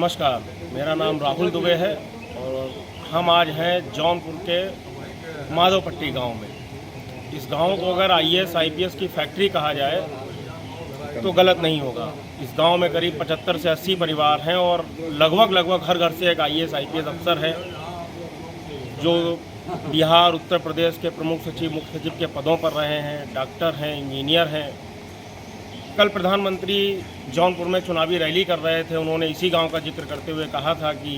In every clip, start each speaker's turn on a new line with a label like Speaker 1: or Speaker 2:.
Speaker 1: नमस्कार, मेरा नाम राहुल दुबे है और हम आज हैं जौनपुर के माधोपट्टी गांव में। इस गांव को अगर आईएएस आईपीएस की फैक्ट्री कहा जाए तो गलत नहीं होगा। इस गांव में करीब 75 से 80 परिवार हैं और लगभग हर घर से एक आईएएस आईपीएस अफसर है जो बिहार, उत्तर प्रदेश के प्रमुख सचिव, मुख्य सचिव के पदों पर रहे हैं, डॉक्टर हैं, इंजीनियर हैं। कल प्रधानमंत्री जौनपुर में चुनावी रैली कर रहे थे। उन्होंने इसी गांव का जिक्र करते हुए कहा था कि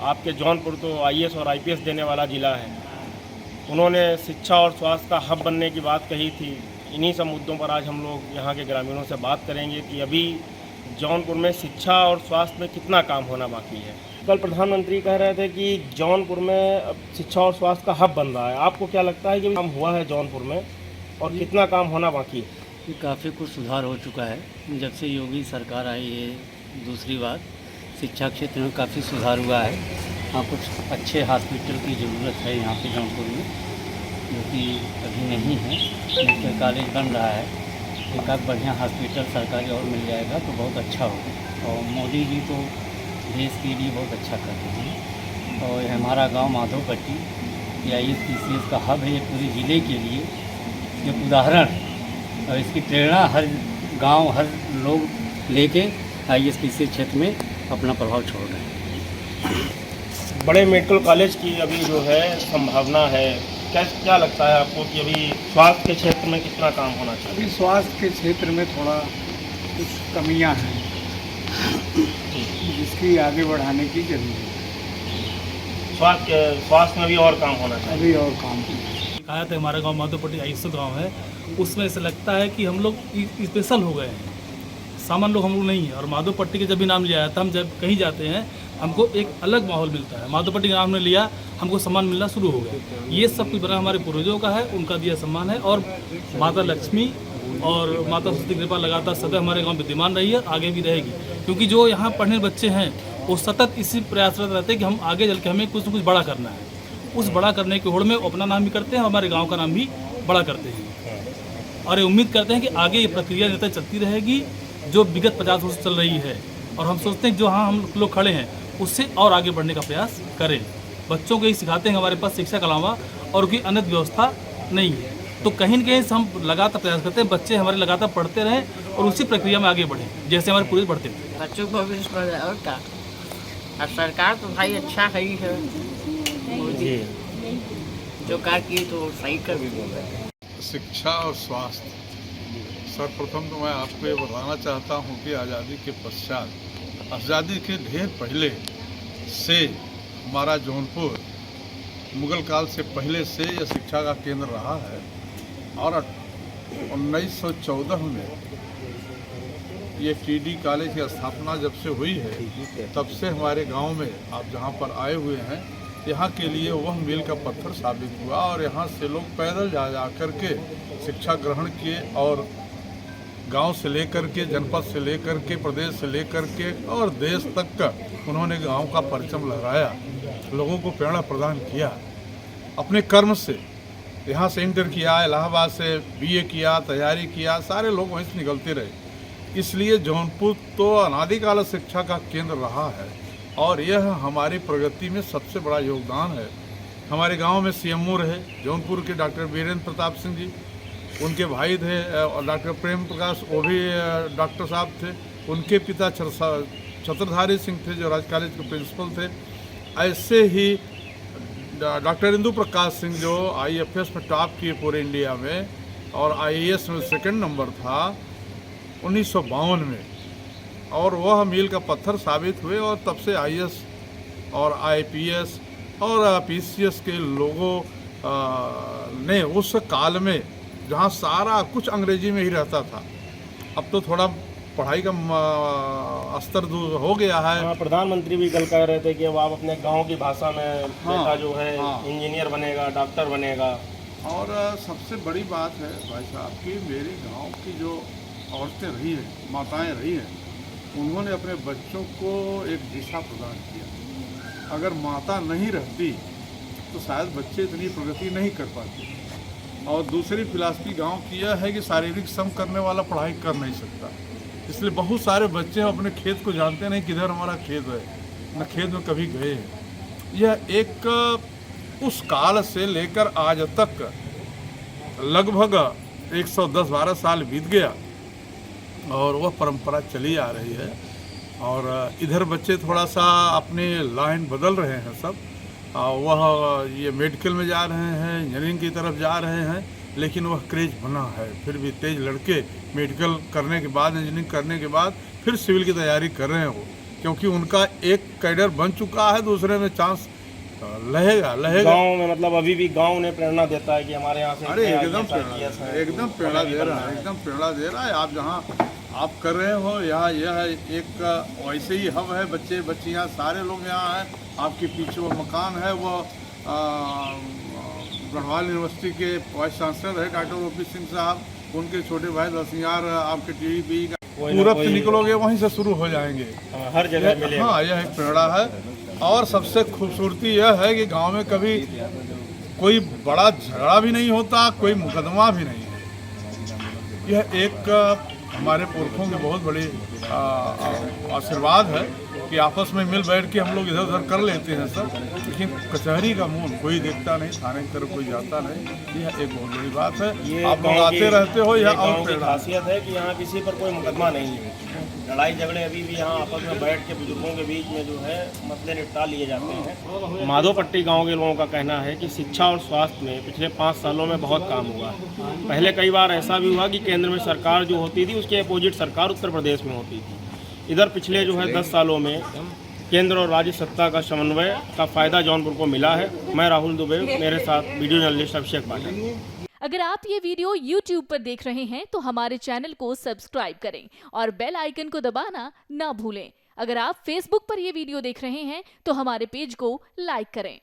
Speaker 1: आपके जौनपुर तो आईएएस और आईपीएस देने वाला ज़िला है। उन्होंने शिक्षा और स्वास्थ्य का हब बनने की बात कही थी। इन्हीं सब मुद्दों पर आज हम लोग यहाँ के ग्रामीणों से बात करेंगे कि अभी जौनपुर में शिक्षा और स्वास्थ्य में कितना काम होना बाकी है। कल प्रधानमंत्री कह रहे थे कि जौनपुर में अब शिक्षा और स्वास्थ्य का हब बन रहा है। आपको क्या लगता है कि काम हुआ है जौनपुर में और कितना काम होना बाकी है?
Speaker 2: काफ़ी कुछ सुधार हो चुका है जब से योगी सरकार आई है। दूसरी बात, शिक्षा क्षेत्र में काफ़ी सुधार हुआ है। हाँ, कुछ अच्छे हॉस्पिटल की ज़रूरत है यहाँ पे जौनपुर में, जो कि अभी नहीं है। मेडिकल कॉलेज बन रहा है, एक आध बढ़िया हॉस्पिटल सरकारी और मिल जाएगा तो बहुत अच्छा होगा। और मोदी जी तो देश के लिए बहुत अच्छा कर रहे हैं। और हमारा गांव माधोपट्टी IAS का हब है ये पूरे ज़िले के लिए, एक उदाहरण है। और इसकी प्रेरणा हर गांव, हर लोग लेके IAS क्षेत्र में अपना प्रभाव छोड़ रहे हैं।
Speaker 1: बड़े मेडिकल कॉलेज की अभी जो है संभावना है, क्या लगता है आपको कि अभी स्वास्थ्य के क्षेत्र में कितना काम होना चाहिए?
Speaker 3: अभी स्वास्थ्य के क्षेत्र में थोड़ा कुछ कमियां हैं जिसकी आगे बढ़ाने की जरूरत है।
Speaker 1: स्वास्थ्य में भी और काम होना चाहिए।
Speaker 3: अभी और काम
Speaker 4: कहा था हमारा गांव माधोपट्टी IAS गांव है, उसमें ऐसा लगता है कि हम लोग स्पेशल हो गए हैं, सामान्य लोग हम लोग नहीं हैं। और माधोपट्टी के जब भी नाम लिया है तो हम जब कहीं जाते हैं हमको एक अलग माहौल मिलता है। माधोपट्टी का नाम ने लिया, हमको सम्मान मिलना शुरू हो गया। ये सब कुछ बना हमारे पूर्वजों का है, उनका दिया सम्मान है। और माता लक्ष्मी और माता सरस्वती की कृपा लगातार सदैव हमारे गाँव विद्यमान रही है, आगे भी रहेगी। क्योंकि जो यहाँ पढ़ने बच्चे हैं वो सतत इसी प्रयासरत रहते हैं कि हम आगे चल के हमें कुछ न कुछ बड़ा करना है। उस बड़ा करने की होड़ में अपना नाम भी करते हैं, हमारे गाँव का नाम भी बड़ा करते हैं। और ये उम्मीद करते हैं कि आगे ये प्रक्रिया निरंतर चलती रहेगी जो विगत 50 वर्ष चल रही है। और हम सोचते हैं कि जो हाँ हम लोग खड़े हैं उससे और आगे बढ़ने का प्रयास करें। बच्चों को यही सिखाते हैं, हमारे पास शिक्षा के अलावा और कोई अन्य व्यवस्था नहीं है। तो कहीं न कहीं हम लगातार प्रयास करते हैं बच्चे हमारे लगातार पढ़ते रहें और उसी प्रक्रिया में आगे बढ़ें जैसे हमारे पूर्वज बढ़ते थे।
Speaker 5: बच्चों को भविष्य पर और क्या। और सरकार तो भाई अच्छा ही है, मोदी जो कार्य किए तो सही कर भी बोल रहे हैं।
Speaker 6: शिक्षा और स्वास्थ्य, सर्वप्रथम तो मैं आपको ये बताना चाहता हूँ कि आज़ादी के पश्चात, आज़ादी के ढेर पहले से हमारा जौनपुर मुगल काल से पहले से यह शिक्षा का केंद्र रहा है। और 1914 में ये TD कॉलेज की स्थापना जब से हुई है तब से हमारे गांव में आप जहां पर आए हुए हैं, यहाँ के लिए वह मील का पत्थर साबित हुआ। और यहाँ से लोग पैदल जा कर के शिक्षा ग्रहण किए और गांव से लेकर के, जनपद से लेकर के, प्रदेश से लेकर के और देश तक का उन्होंने गांव का परचम लहराया, लोगों को प्रेरणा प्रदान किया। अपने कर्म से यहाँ से इंटर किया, इलाहाबाद से BA किया, तैयारी किया, सारे लोग वहीं से निकलते रहे। इसलिए जौनपुर तो अनादिकाल शिक्षा का केंद्र रहा है और यह हमारी प्रगति में सबसे बड़ा योगदान है। हमारे गांव में CMO रहे जौनपुर के डॉक्टर वीरेंद्र प्रताप सिंह जी, उनके भाई थे और डॉक्टर प्रेम प्रकाश, वो भी डॉक्टर साहब थे। उनके पिता छत्रधारी सिंह थे जो राज कॉलेज के प्रिंसिपल थे। ऐसे ही डॉक्टर इंदु प्रकाश सिंह जो IFS में टॉप किए पूरे इंडिया में और IAS में सेकंड नंबर था 1952 में, और वह मील का पत्थर साबित हुए। और तब से IAS और IPS और PCS के लोगों ने उस काल में जहाँ सारा कुछ अंग्रेजी में ही रहता था, अब तो थोड़ा पढ़ाई का स्तर हो गया है।
Speaker 1: हाँ, प्रधानमंत्री भी कल कह रहे थे कि अब आप अपने गांव की भाषा में बेटा जो है इंजीनियर बनेगा, डॉक्टर बनेगा।
Speaker 6: और सबसे बड़ी बात है भाई साहब कि मेरे गांव की जो औरतें रही हैं, माताएं रही हैं, उन्होंने अपने बच्चों को एक दिशा प्रदान किया। अगर माता नहीं रहती तो शायद बच्चे इतनी प्रगति नहीं कर पाते। और दूसरी फिलॉसफी गांव की यह है कि शारीरिक श्रम करने वाला पढ़ाई कर नहीं सकता। इसलिए बहुत सारे बच्चे अपने खेत को जानते नहीं किधर हमारा खेत है, न खेत में कभी गए हैं। यह एक उस काल से लेकर आज तक लगभग 110-12 साल बीत गया और वह परंपरा चली आ रही है। और इधर बच्चे थोड़ा सा अपनी लाइन बदल रहे हैं सब, वह ये मेडिकल में जा रहे हैं, इंजीनियरिंग की तरफ जा रहे हैं, लेकिन वह क्रेज बना है। फिर भी तेज लड़के मेडिकल करने के बाद, इंजीनियरिंग करने के बाद फिर सिविल की तैयारी कर रहे हैं वो, क्योंकि उनका एक कैडर बन चुका है, दूसरे में चांस रहेगा।
Speaker 1: गांव में मतलब अभी भी गांव ने प्रेरणा देता है कि हमारे यहाँ से
Speaker 6: अरे एकदम प्रेरणा दे रहा है। आप जहाँ आप कर रहे हो यहाँ, यह एक वैसे ही हब है। बच्चे बच्चियाँ सारे लोग यहाँ हैं। आपके पीछे वो मकान है, वो गढ़वाल यूनिवर्सिटी के वाइस चांसलर है डॉक्टर ओपी सिंह साहब, उनके छोटे भाई दसियार आपके टीवी का पूरब से निकलोगे वहीं से शुरू हो जाएंगे,
Speaker 1: हर जगह मिलेगा।
Speaker 6: हाँ, यह एक प्रेरणा है। और सबसे खूबसूरती यह है कि गांव में कभी कोई बड़ा झगड़ा भी नहीं होता, कोई मुकदमा भी नहीं है। यह एक हमारे पुरखों की बहुत बड़ी आशीर्वाद है कि आपस में मिल बैठ के हम लोग इधर उधर कर लेते हैं सब, लेकिन कचहरी का मुंह कोई देखता नहीं, थाने की तरफ कोई जाता नहीं। यह एक बहुत बड़ी बात है। आप लोग आते रहते हो, यह और
Speaker 1: खासियत है कि यहाँ किसी पर कोई मुकदमा नहीं है। लड़ाई झगड़े अभी भी यहाँ आपस में बैठ के बुजुर्गों के बीच में जो है मसले निपटा लिए जाते हैं। माधोपट्टी गांव के लोगों का कहना है कि शिक्षा और स्वास्थ्य में पिछले 5 सालों में बहुत काम हुआ है। पहले कई बार ऐसा भी हुआ कि केंद्र में सरकार जो होती थी उसके अपोजिट सरकार उत्तर प्रदेश में होती थी। इधर पिछले जो है 10 सालों में केंद्र और राज्य सत्ता का समन्वय का फ़ायदा जौनपुर को मिला है। मैं राहुल दुबे, मेरे साथ वीडियो जर्नलिस्ट अभिषेक पाठक।
Speaker 7: अगर आप ये वीडियो YouTube पर देख रहे हैं तो हमारे चैनल को सब्सक्राइब करें और बेल आइकन को दबाना ना भूलें। अगर आप Facebook पर ये वीडियो देख रहे हैं तो हमारे पेज को लाइक करें।